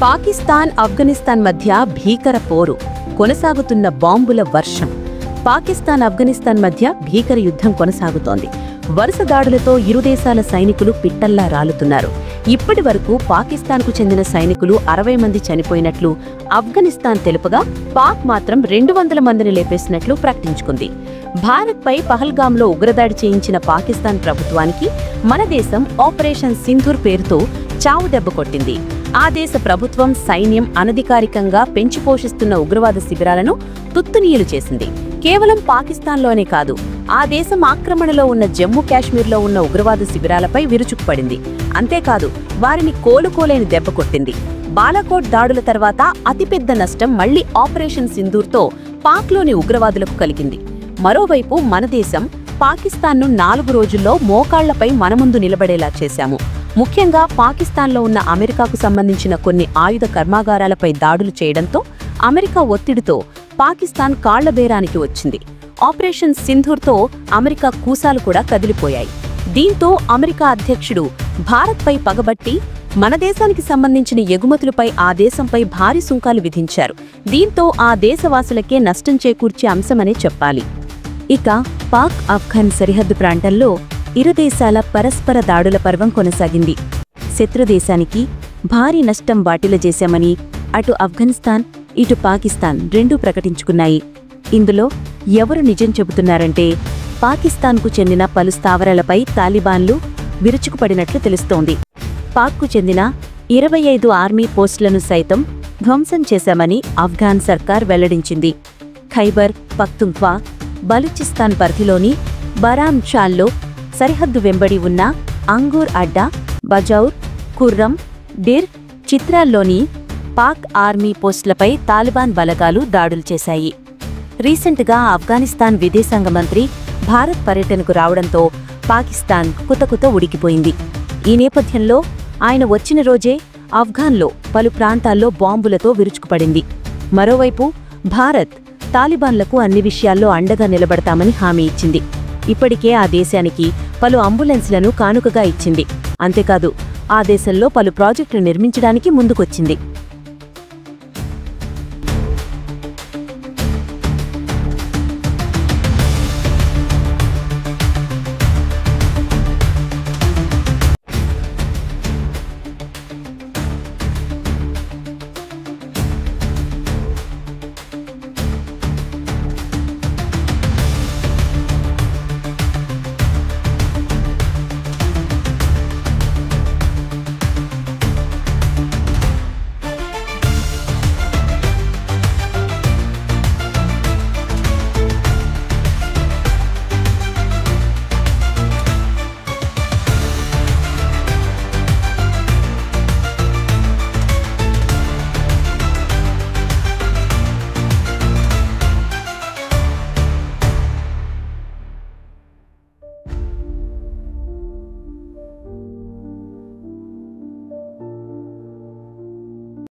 పాకిస్తాన్ ఆఫ్ఘనిస్తాన్ మధ్య భీకర పోరు, కొనసాగుతున్న బాంబుల వర్షం. పాకిస్తాన్ ఆఫ్ఘనిస్తాన్ మధ్య భీకర యుద్ధం కొనసాగుతోంది. వరుస దాడులతో ఇరు దేశాల సైనికులు పిట్టల్లా రాలుతున్నారు. ఇప్పటి వరకు పాకిస్తాన్కు చెందిన సైనికులు 60 మంది చనిపోయినట్లు ఆఫ్ఘనిస్తాన్ తెలుపగా, పాక్ మాత్రం 200 మందిని లేపేసినట్లు ప్రకటించుకుంది. భారత్పై పహల్గాంలో ఉగ్రదాడి చేయించిన పాకిస్తాన్ ప్రభుత్వానికి మన దేశం ఆపరేషన్ సింధూర్ పేరుతో చావు దెబ్బ కొట్టింది. ఆ దేశ ప్రభుత్వం, సైన్యం అనధికారికంగా పెంచి పోషిస్తున్న ఉగ్రవాద శిబిరాలను తుత్తునీయలు చేసింది. కేవలం పాకిస్తాన్లోనే కాదు, ఆ దేశం ఆక్రమణలో ఉన్న జమ్మూ కాశ్మీర్లో ఉన్న ఉగ్రవాద శిబిరాలపై విరుచుకుపడింది. అంతేకాదు, వారిని కోలుకోలేని దెబ్బ కొట్టింది. బాలాకోట్ దాడుల తర్వాత అతిపెద్ద నష్టం మళ్లీ ఆపరేషన్ సింధూర్తో పాక్లోని ఉగ్రవాదులకు కలిగింది. మరోవైపు మన దేశం పాకిస్తాన్ను 4 రోజుల్లో మోకాళ్లపై మన ముందు నిలబడేలా చేశాము. ముఖ్యంగా పాకిస్తాన్లో ఉన్న అమెరికాకు సంబంధించిన కొన్ని ఆయుధ కర్మాగారాలపై దాడులు చేయడంతో అమెరికా ఒత్తిడితో పాకిస్తాన్ కాళ్లబేరానికి వచ్చింది. ఆపరేషన్ సింధూర్తో అమెరికా కూసాలు కూడా కదిలిపోయాయి. దీంతో అమెరికా అధ్యక్షుడు భారత్పై పగబట్టి మన దేశానికి సంబంధించిన ఎగుమతులపై ఆ దేశంపై భారీ సుంకాలు విధించారు. దీంతో ఆ దేశవాసులకే నష్టం చేకూర్చే అంశమనే చెప్పాలి. ఇక పాక్ ఆఫ్ఘన్ సరిహద్దు ప్రాంతంలో ఇరు దేశాల పరస్పర దాడుల పర్వం కొనసాగింది. శత్రుదేశానికి భారీ నష్టం వాటిల్లజేశామని అటు ఆఫ్ఘనిస్తాన్, ఇటు పాకిస్తాన్ రెండూ ప్రకటించుకున్నాయి. ఇందులో ఎవరు నిజం చెబుతున్నారంటే, పాకిస్తాన్కు చెందిన పలు స్థావరాలపై తాలిబాన్లు విరుచుకుపడినట్లు తెలుస్తోంది. పాక్కు చెందిన 25 ఆర్మీ పోస్టులను సైతం ధ్వంసం చేశామని ఆఫ్ఘాన్ సర్కార్ వెల్లడించింది. ఖైబర్ పఖ్తుంఖ్వా, బలూచిస్తాన్ పరిధిలోని బరామ్ షాల్లో సరిహద్దు వెంబడి ఉన్న అంగూర్ అడ్డా, బజౌర్, ఖుర్రం, డిర్, చిత్రాల్లోని పాక్ ఆర్మీ పోస్టులపై తాలిబాన్ బలగాలు దాడులు చేశాయి. రీసెంట్గా ఆఫ్ఘనిస్తాన్ విదేశాంగ మంత్రి భారత్ పర్యటనకు రావడంతో పాకిస్తాన్ కుతకుత ఉడికిపోయింది. ఈ నేపథ్యంలో ఆయన వచ్చిన రోజే ఆఫ్ఘాన్లో పలు ప్రాంతాల్లో బాంబులతో విరుచుకుపడింది. మరోవైపు భారత్ తాలిబాన్లకు అన్ని విషయాల్లో అండగా నిలబడతామని హామీ ఇచ్చింది. ఇప్పటికే ఆ దేశానికి పలు అంబులెన్స్లను కానుకగా ఇచ్చింది. అంతేకాదు, ఆ దేశంలో పలు ప్రాజెక్టులు నిర్మించడానికి ముందుకొచ్చింది.